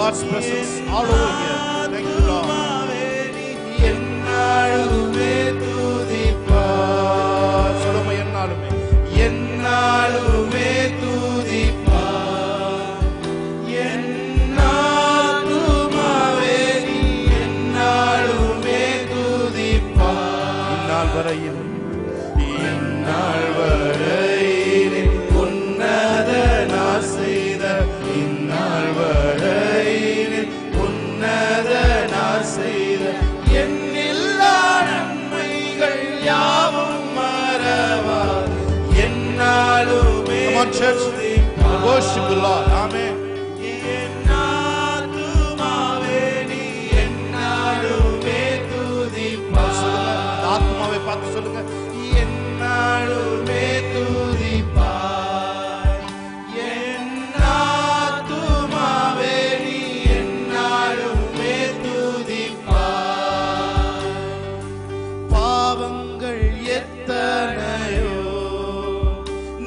God's presence all over here. Thank you, Lord. என்னாலுமே துதிப்பார். சொல்லுங்க, என்னாலுமே என்னாலுமே துதிப்பார். என்னாலுமே என்னாலுமே துதிப்பார். இந்நாள் வரையில் இந்நாள் வரையில் உன்னதனார் செய்த இந்நாள் வரையில் உன்னதனார் செய்த எண்ணில்லா நன்மைகள் யாவும் மறவாது என்னாலுமே worship the Lord. Amen. என்னாலுமே நீ என்னாலுமே துதிப்பார். ஆத்மாவை பார்த்து சொல்லுங்க, என்னாலுமே துதிப்பார். என்னாலுமே நீ என்னாலுமே துதிப்பார். பாவங்கள் எத்தனையோ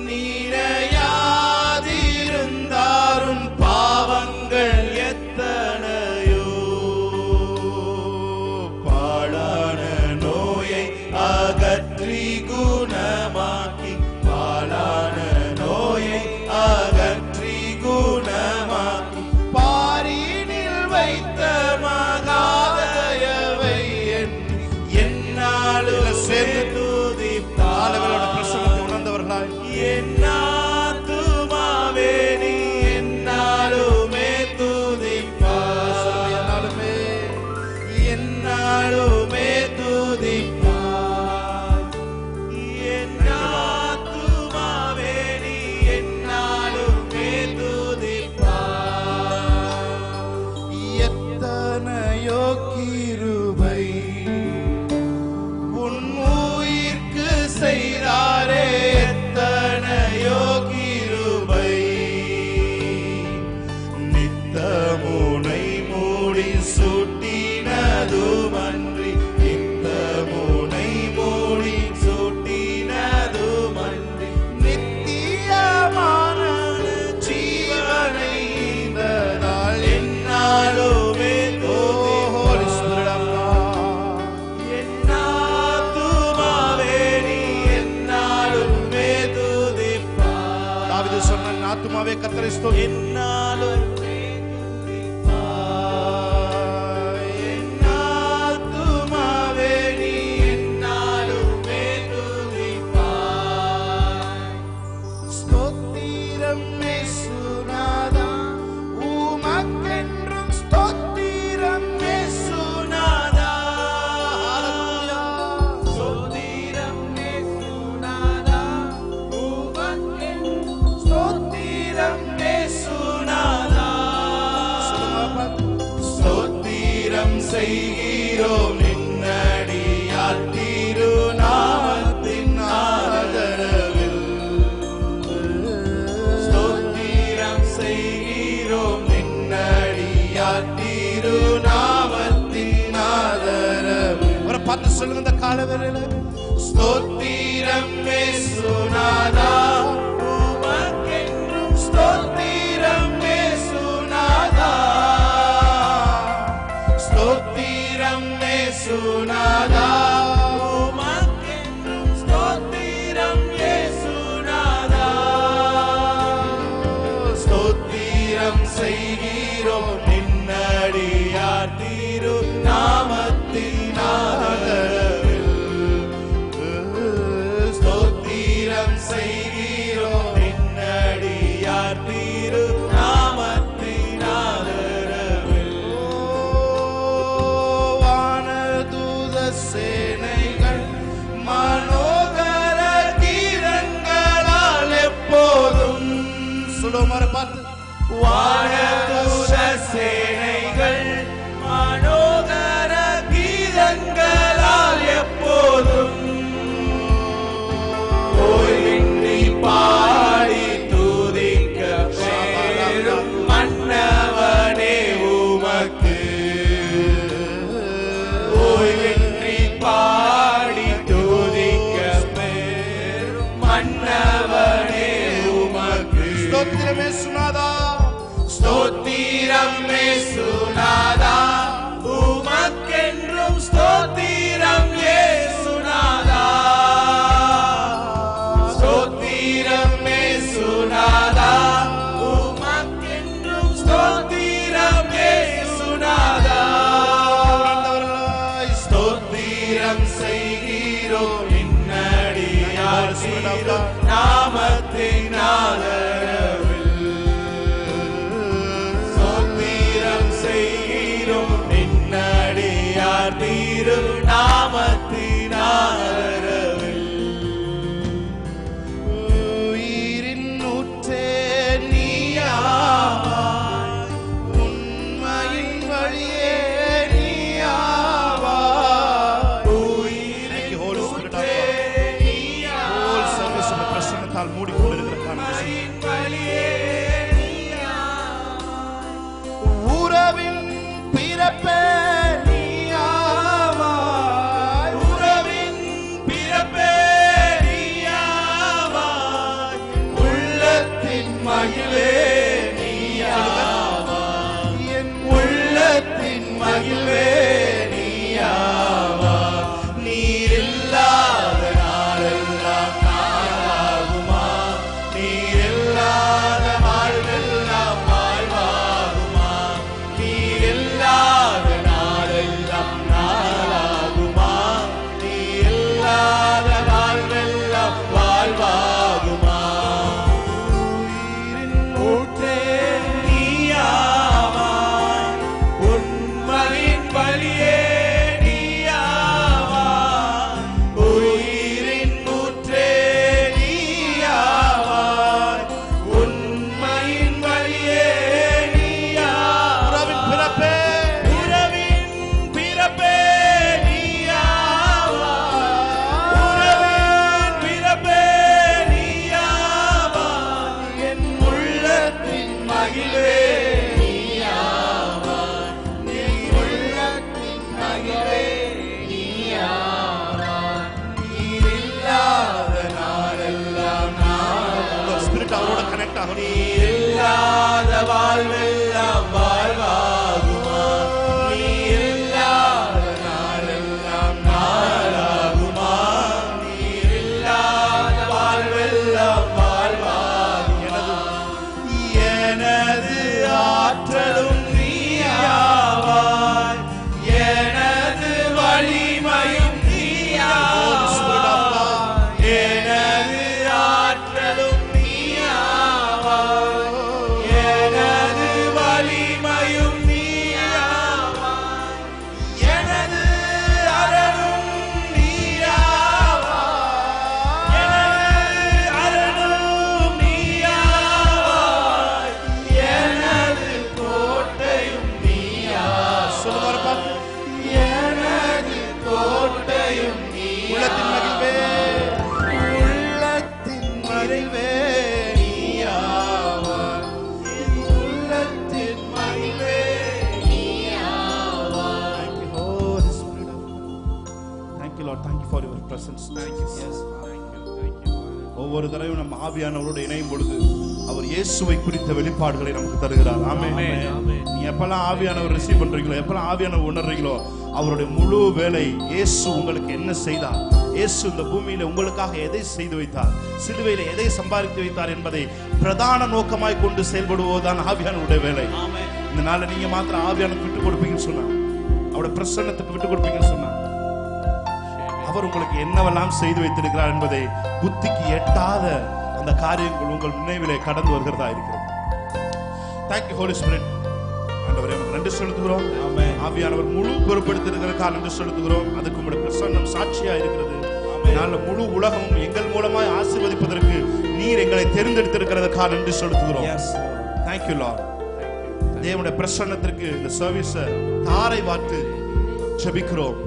நீரையாதிருந்தாரும் பாவங்கள் எத்தனையோ பாழான நோயை அகற்றி குணமாக்கி பாழான நோயை அகற்றி குணமாக்கி பாரினில் வைத்த மகாதயவை என்னாலும் சேர்ந்து ஆண்டவரோட பிரசன்னத்தை உணர்ந்தவர்களாய் என்னாலுமே நீ என்னாலுமே துதிப்பார். என்னாலுமே என்னாலுமே துதிப்பார். என்னாலுமே நீ என்னாலுமே துதிப்பார். எத்தனையோ கிருபை உன் உயிர்க்கு செய்தாரே எத்தனையோ கிருபை நித்தமுனை மூடி சூட்டினதுமன்றி நித்தமுனை மூடி சூட்டினதுமன்றி நித்தியமான ஜீவனை இந்த நாள் என்னாலுமே Holy Spirit of God. என்னாலுமே நீ என்னாலுமே துதிப்பார். தாவீது சொன்னான், ஆத்துமாவே கர்த்தரை ஸ்தோத்திரி. என்னாலுமே துதிப்பார். என்னாலுமே நீ என்னாலுமே துதிப்பார். ஸ்தோத்திரம் இயேசுநாதா உமக்கென்றும் ஸ்தோத்திரம் இயேசுநாதா. ஸ்தோத்திரம் இயேசுநாதா உமக்கென்றும் ஸ்தோத்திரம் இயேசுநாதா. ஸ்தோத்திரம் செய்கிறோம் நின்னடியார் திருநாமத்தின் ஆதரவில். ஸ்தோத்திரம் செய்கிறோம் நின்னடியார் திருநாமத்தின் ஆதரவில். அவரை பார்த்து சொல்லுங்க, இந்த காலவேளையில ஸ்தோத்திரம் இயேசுநாதா உமக்கென்றும் ஸ்தோத்திரம் இயேசுநாதா. ஸ்தோத்திரம் இயேசுநாதா உமக்கென்றும் ஸ்தோத்திரம் இயேசுநாதா. ஸ்தோத்திரம் செய்கிறோம் நின்னடியார் திருநாமத்தின் ஆதரவில். ஸ்தோத்திரம் செய்கிறோம் நின்னடியார் திருநாமத்தின் ஆதரவில். வானதூத ஸ்தோத்திரம் இயேசுநாதா உணர்ந்தவர்களாய் ஸ்தோத்திரம் செய்கிறோம் நின்னடியார் தீரும் நாமத்தின் ஆதரவில் ஸ்தோத்திரம் செய்கிறோம் நின்னடியார் தீரும் நாமத்தின் ஆதரவில் உயிரின் ஊற்றே நீயாவாய், உண்மையின் வழியே நீயாவாய். Thank you, Holy Spirit of God. Whole service உங்க பிரசன்னத்தால் மூடிக்கொண்டிருக்கிற காரணம் உறவின் பிறப்பே நீயாவாய், உறவின் பிறப்பே நீயாவாய் உள்ளத்தின் மகிழ்வே நீயாவாய் என் உள்ளத்தின் மகிழ்வே நீயாவாய் நீரில்லாத நாளெல்லாம் நாளாகுமா நீரில்லாத வாழ்வெல்லாம் வாழ்வாகுமா நீரில்லாத நாளெல்லாம் நாளாகுமா நீரில்லாத வாழ்வெல்லாம் வாழ்வாகுமா உயிரின் ஊற்றே நீயாவாய் உண்மையின் வழியே நீயாவாய் உயிரின் ஊற்றே நீயாவாய் உண்மையின் வழியே நீயாவாய் உறவின் பிறப்பே உறவின் பிறப்பே நீயாவாய் உறவின் பிறப்பே நீயாவாய் என் உள்ளத்தின் மகிழ்வே நீயாவாய் நீ உள்ளத்தின் மகிழ்வே நீயாவாய் நீரில்லாத நாளெல்லாம் நாளாகுமா ஸ்பிரிட் அவரோட கனெக்ட் ஆகணும். நீரில்லாத வாழ்வெல்லாம் வாழ்வாகுமா நீரில்லாத நாளெல்லாம் நாளாகுமா நீரில்லாத வாழ்வெல்லாம் வாழ்வாகுமா எனது ஆற்றலும் நீயாவாய் எனது வலிமையும் நீயாவாய் எனது ஆற்றலும் நீயாவாய் எனது வலிமையும் நீயாவாய் எனது அரணும் நீயாவாய் எனது அரணும் நீயாவாய் எனது கோட்டையும் நீயாவாய் சொல்லுவாரு பாத்து. எனது கோட்டையும் உள்ளத்தின் மகிழ்வே உள்ளத்தின் மகிழ்வே நீயாவாய் உள்ளத்தின் மகிழ்வே நீயாவாய் Holy Spirit of God. Thank you, Lord. Thank you for your presence. Thank you. Yes. ஒவ்வொரு தடவையும் நம்ம ஆவியானவரோடு இணையும் பொழுது அவர் இயேசுவை குறித்த வெளிப்பாடுகளை நமக்கு தருகிறார். ஆமென். நீங்க எப்பெல்லாம் ஆவியானவர் ரிசீவ் பண்றீங்களோ, எப்பெல்லாம் ஆவியானவர் உணர்றீங்களோ, அவருடைய முழு வேலை இயேசு உங்களுக்கு என்ன செய்தார், இயேசு இந்த பூமியில உங்களுக்காக எதை செய்து வைத்தார், சிலுவையில எதை சம்பாதித்து வைத்தார் என்பதை பிரதான நோக்கமாய் கொண்டு செயல்படுவதுதான் ஆவியானவருடைய வேலை. இந்த நாள்ல நீங்க மாத்திரம் ஆவியானவருக்கு விட்டு கொடுப்பீங்கன்னு சொன்னா, அவருடைய பிரசன்னத்துக்கு விட்டு கொடுப்பீங்கன்னு சொன்னா, அவர் உங்களுக்கு என்னவெல்லாம் செய்து வைத்திருக்கிறார் என்பதை புத்திக்கு எட்டாத அந்த காரியங்கள் உங்கள் நினைவிலே கடந்து வருகிறதா இருக்கிறது. Thank you, Holy Spirit. ஆண்டவரே, உமக்கு நன்றி செலுத்துகிறோம். ஆவியானவர் முழு பொறுப்படுத்திருக்கிறதுக்காக நன்றி செலுத்துகிறோம். அதுக்கு உங்களுடைய பிரசன்னம் சாட்சியா இருக்கிறது. நாள முழு உலகமும் எங்கள் மூலமாய் ஆசீர்வதிப்பதற்கு நீர் எங்களை தெரிந்தெடுத்திருக்கிறதுக்காக நன்றி செலுத்துகிறோம். Thank you, Lord. தேவனுடைய பிரசன்னத்திற்கு இந்த சர்வீஸ தாரை வார்த்து ஜெபிக்கிறோம்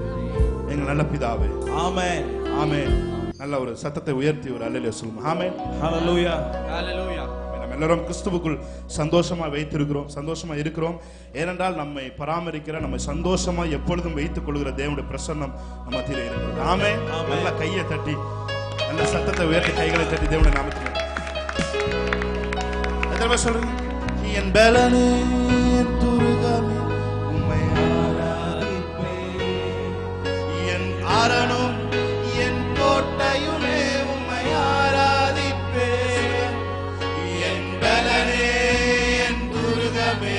எங்கள் நல்ல பிதாவே. ஆமென் ஆமென். நல்ல ஒரு சத்தத்தை உயர்த்தி ஒரு அல்லேலூயா சொல்லுங்க. ஆமென். ஹalleluya ஹalleluya. நம்ம எல்லாரும் கிறிஸ்துவுக்குள் சந்தோஷமா வைத்திருக்கிறோம், சந்தோஷமா இருக்கிறோம். ஏனென்றால் நம்மை பராமரிக்கிற, நம்மை சந்தோஷமா எப்பொழுதும் வைத்துக் கொள்கிற தேவனுடைய பிரசன்னம் நம்ம மத்தியிலே இருக்கிறது. ஆமென். நல்ல கையை தட்டி, நல்ல சத்தத்தை உயர்த்தி கைகளை தட்டி தேவனுடைய நாமத்தில் எத்தனை பேர் சொல்றீங்க? என் பலனே, என் துருகமே, உம்மை ஆராதிப்பேன். என் அரணும், என் கோட்டையுமே, உம்மை ஆராதிப்பேன். என் பலனே, என் துருகமே,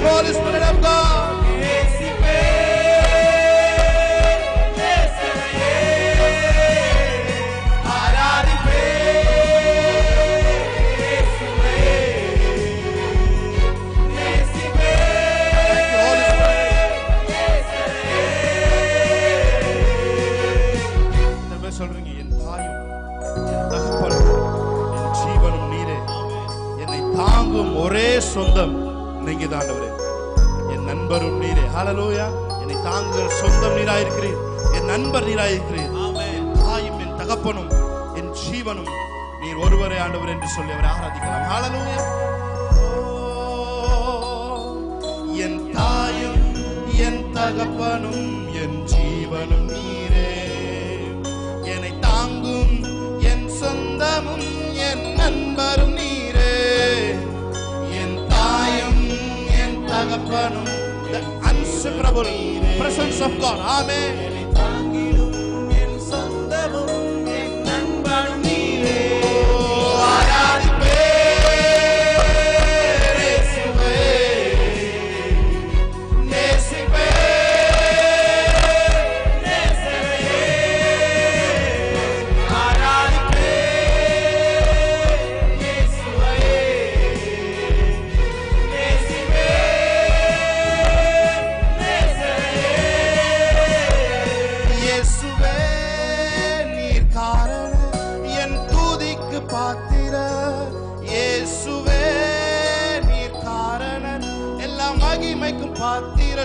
you, Holy Spirit of God. சொல்றீங்க, என் தாயும் என் தகப்பனும் என் ஜீவனும் நீரே, என்னை தாங்கும் ஒரே சொந்தம் நீங்க தான் ஆண்டவரே. என் நண்பரும் நீரே. ஹல்லேலூயா. என்னை தாங்குகிற சொந்தம் நீராயிருக்கிறீர், என் நண்பர் நீராயிருக்கிறீர். என் தாயும் என் தகப்பனும் என் ஜீவனும் நீர் ஒருவரே ஆண்டவர் என்று சொல்லி அவரை ஆராதிக்கலாம். ஹல்லேலூயா. என் தாயும் என் தகப்பனும் என் ஜீவனும் நீரே, என்னை தாங்கும் என் சொந்தமும் என் நண்பரும் நீரே. என் தாயும் என் தகப்பனும், the inseparable presence of God. Amen. என்னை தாங்கிடும் என் சொந்தமும் என் நண்பரும் நீரே.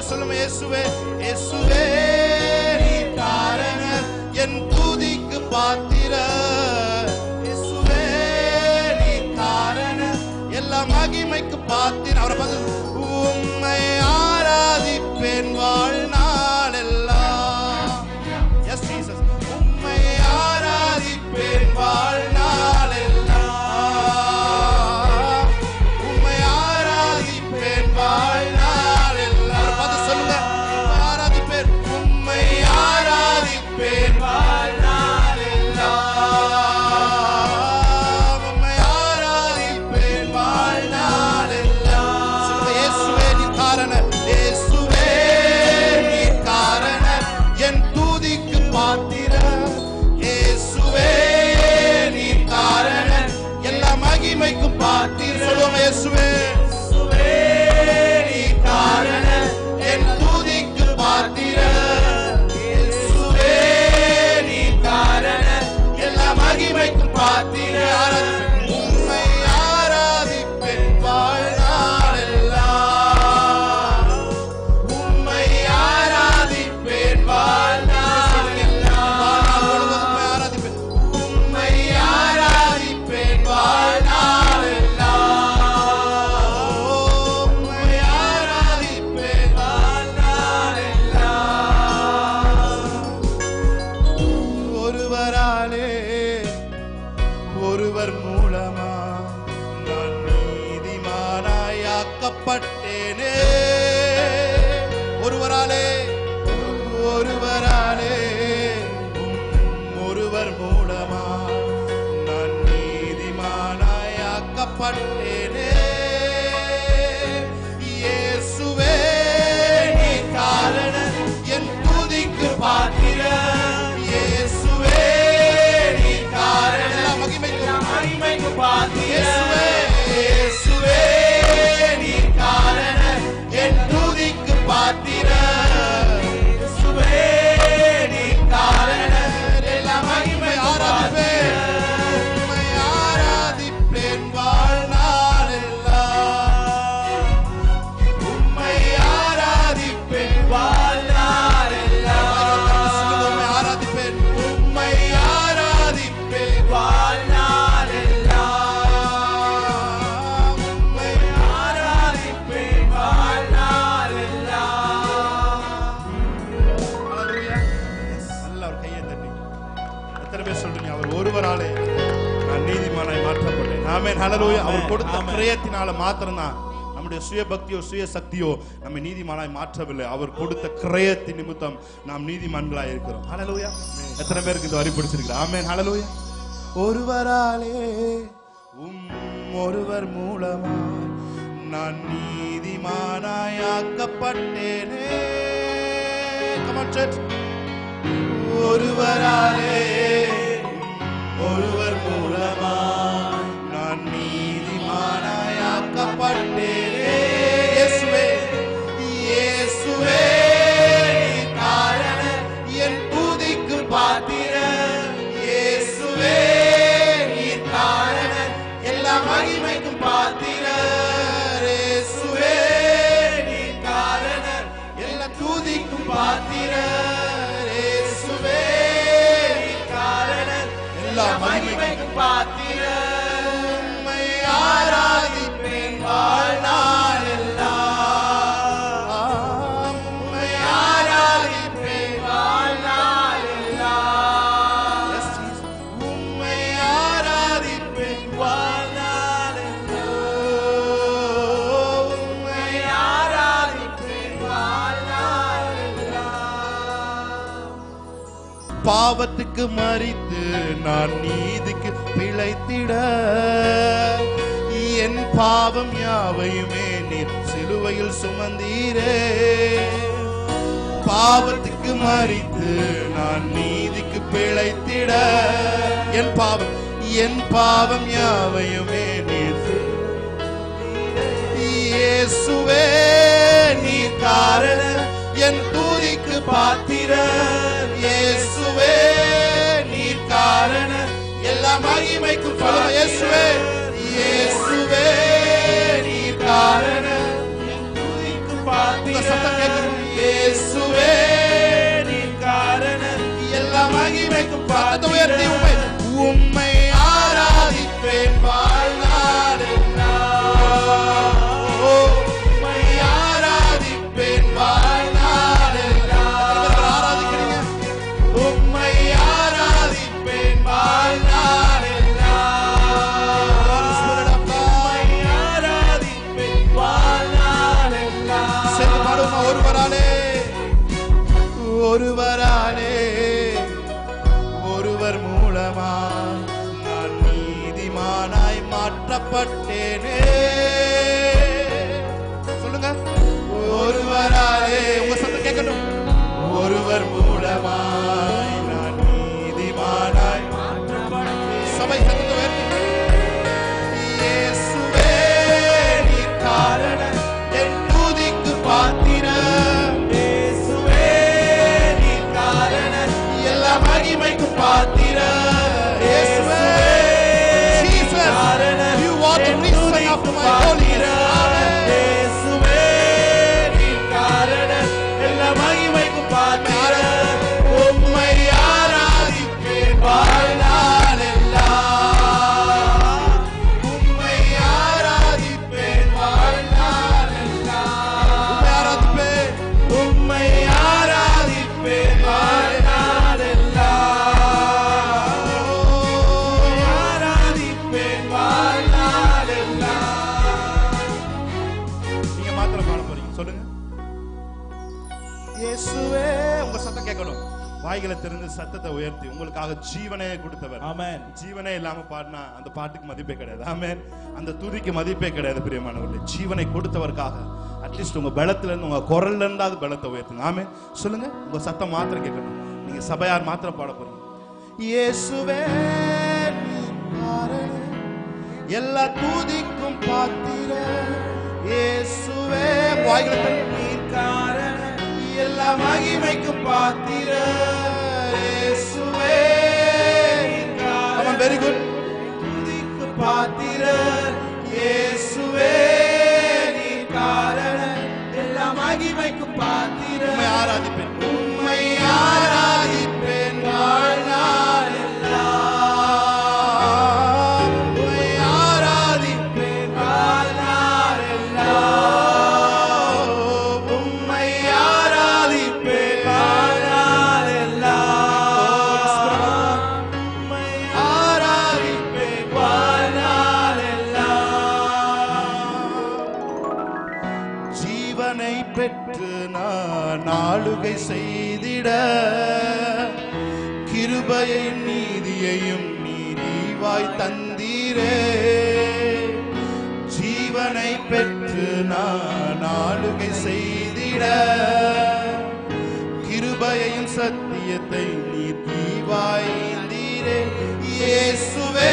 சொல்லுங்க, இயேசுவே இயேசுவே நீர் காரணர், என் துதிக்கு பாத்திரர். இயேசுவே நீர் காரணர், எல்லா மகிமைக்கு பாத்திரர். அவரை பார்த்து உம்மை ஆராதிப்பேன் வாழ்நாள் எல்லாம். S Jesus. உம்மை ஆராதிப்பேன் வாழ்நாள் எல்லாம், உம்மை ஆராதிப்பேன் வாழ்நாள். ஒருவர் மூலமா நான் நீதிமானாயாக்கப்பட்டேனே. ஒருவராலே ஒருவராலே ஒருவர் மூலமா நான் நீதிமானாயாக்கப்பட்டேனே. இயேசுவே நீ காரணம் என் துதிக்கு பாத்திரர். இயேசுவே நீ காரணம் மகிமைக்கு பாத்திரர். இயேசுவே நீ காரணம் என் துதிக்கு பாத்திரர். இயேசுவே நீ காரணம் எல்லா மகிமை ஆராதிப்பேன். உம்மை ஆராதிப்பேன் வாழ்நாள் எல்லாம். உம்மை ஆராதிப்பேன் வாழ்நாள் எல்லாம். உம்மை ஆராதிப்பேன். உம்மை ஆராதிப்பேன் வாழ்நாள் எல்லாம். உம்மை ஆராதிப்பேன் வாழ்நாள் எல்லாம். ஹல்லேலூயா. நல்ல ஒரு கையை தட்டி எத்தனை பேர் சொல்றீங்க, அவர் ஒருவராலே நான் நீதிமானாய் மாற்றப்பட்டேன். ஆமென். ஹல்லேலூயா. அவர் கொடுத்த கிரயத்தினால மாத்திரம்தான், நம்முடைய சுய பக்தியோ சுய சக்தியோ நம்மை நீதிமானாய் மாற்றவில்லை. அவர் கொடுத்த கிரயத்தின் நிமித்தம் நாம் நீதிமான்களாய் இருக்கிறோம். ஹல்லேலூயா. எத்தனை பேருக்கு இந்த வரி பிடிச்சிருக்கு? ஆமென். ஹல்லேலூயா. ஒருவராலே ஒருவர் மூலமா நான் நீதிமானாயாக்கப்பட்டேனே. Come on, church. ஒருவராலே ஒருவர் மூலமாய் நான் நீதிமானாயாக்கப்பட்டேனே. இயேசுவே இயேசுவே காரணர் என் துதிக்கு பாத்திரர். இயேசுவே நீர் காரணர் எல்லா மகிமைக்கும் பாத்திரர். இயேசுவே நீர் காரணர் எல்லா துதிக்கும் பாத்திரர். இயேசுவே நீர் காரணர் எல்லா மகிமைக்கும் பாத்திரர். உம்மை ஆராதிப்பேன் வாழ்நாள் எல்லாம். உம்மை ஆராதிப்பேன் வாழ்நாள் எல்லாம். Yes, Jesus. உம்மை ஆராதிப்பேன் வாழ்நாள் எல்லாம். உம்மை ஆராதிப்பேன் வாழ்நாள் எல்லாம். பாவத்துக்கு மரித்து நான் நீதிக்கு பிழைத்திட என் பாவம் யாவையுமே நீர் சிலுவையில் சுமந்தீரே. பாவத்துக்கு மரித்து நான் நீதிக்கு பிழைத்திட என் பாவம் யாவையுமே நீர் இயேசுவே நீர் காரணர் என் துதிக்கு பாத்திரர். இயேசுவே நீர் காரணர் எல்லா மகிமைக்கும் சொல்லுங்க. இயேசுவே இயேசுவே நீர் காரணர் என் துதிக்கு பாத்திரர். சத்தம் கேட்கணும். இயேசுவே நீர் காரணர் எல்லா மகிமைக்கும் பாத்திரர். உயர்த்தி உம்மை ஆராதிப்பேன் வாழ்நாள் எல்லாம். உம்மை ஆராதிப்பேன் வாழ்நாள் எல்லாம். ஆராதிக்கிறீங்க. உம்மை ஆராதிப்பேன் வாழ்நாள் எல்லாம். உம்மை ஆராதிப்பேன் வாழ்நாள் எல்லாம். சேர்ந்து பாடுவோமா? ஒருவராலே ஒருவர் மூலமா நான் நீதிமானாய் மாற்றப்பட்டேனே. சொல்லுங்க. ஒருவராலே உங்க சத்தம் கேட்கணும். ஒருவர் மூலமாய் நான் நீதிமானாய் மாற்றப்பட்டேன். சபை சத்தத்தை உயர்த்தி. இயேசுவே நீர் காரணர் என் துதிக்கு பாத்திரர். இயேசுவே நீர் காரணர் எல்லா மகிமைக்கும் பாத்திரர். இயேசுவே Jesus, you are the reason of my holiness. இயேசுவே நீர் காரணர் எல்லா மகிமைக்கும் பாத்திரர். உம்மை ஆராதிப்பேன் வாழ்நாள் எல்லாம். உம்மை ஆராதிப்பேன் வாழ்நாள் எல்லாம். உம்மை ஆராதிப்பேன். உம்மை ஆராதிப்பேன் வாழ்நாள் எல்லாம். உம்மை ஆராதிப்பேன் வாழ்நாள் எல்லாம். நீங்க மாத்திரம் பாட போறீங்க. சொல்லுங்க. இயேசுவே உங்க சத்தம் கேட்கணும். வாய்களை திறந்து சத்தத்தை உயர்த்தி உங்களுக்காக ஜீவனே கொடுத்தவர். ஆமென். ஜீவனே இல்லாம பாடினா அந்த பாட்டுக்கு மதிப்பே கிடையாது. ஆமென். அந்த துதிக்கு மதிப்பே கிடையாது. பிரியமானவர்களே, ஜீவனை கொடுத்தவருக்காக அட்லீஸ்ட் உங்க பலத்துல இருந்து உங்க குரல்ல இருந்தாவது பலத்தை உயர்த்துங்க. ஆமென். சொல்லுங்க. உங்க சத்தம் மாத்திரம் கேட்கணும். நீங்க சபையார் மாத்திரம் பாட போறீங்க. இயேசுவே எல்லா துதிக்கும் பாத்திரர். இயேசுவே வாய்களை திறந்து நீர் காரணர் எல்லா மகிமைக்கும் பாத்திரர். இயேசுவே நீர் காரணர். Very good. துதிக்கு பாத்திரர். இயேசுவே நீர் காரணர் எல்லா மகிமைக்கும் பாத்திரர். உம்மை ஆராதிப்பேன். உம்மை ஆராதிப்பேன் வாழ்நாள் எல்லாம். உம்மை ஆராதிப்பேன் வாழ்நாள் எல்லாம். உம்மை ஆராதிப்பேன் வாழ்நாள் எல்லாம். உம்மை ஆராதிப்பேன் வாழ்நாள் எல்லாம். ஜீவனை பெற்று நான் ஆளுகை செய்திட கிருபையின் நீதியையும் நீதிவாய் தந்தீரே. ஜீவனை ஜீவனை பெற்று நான் ஆளுகை செய்திட கிருபையையும் சத்தியத்தை நீர் ஈவாய்ந்தீரே இயேசுவே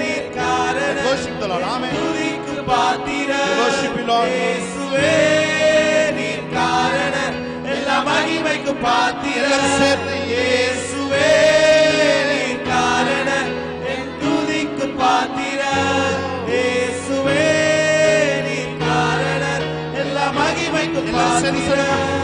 நீர் காரணம். Worship the Lord. Amen. துதிக்கு பாத்திரர் Worship you, Lord. இயேசுவே நீர் காரணம். எல்லா மகிமைக்கு பாத்திரர் எல்லாரும் சேர்ந்து இயேசுவே நீர் காரணம். என் துதிக்கு பாத்திரர் இயேசுவே நீர் காரணம். எல்லா மகிமைக்கு எல்லாரும் சேர்ந்து பாத்திரர்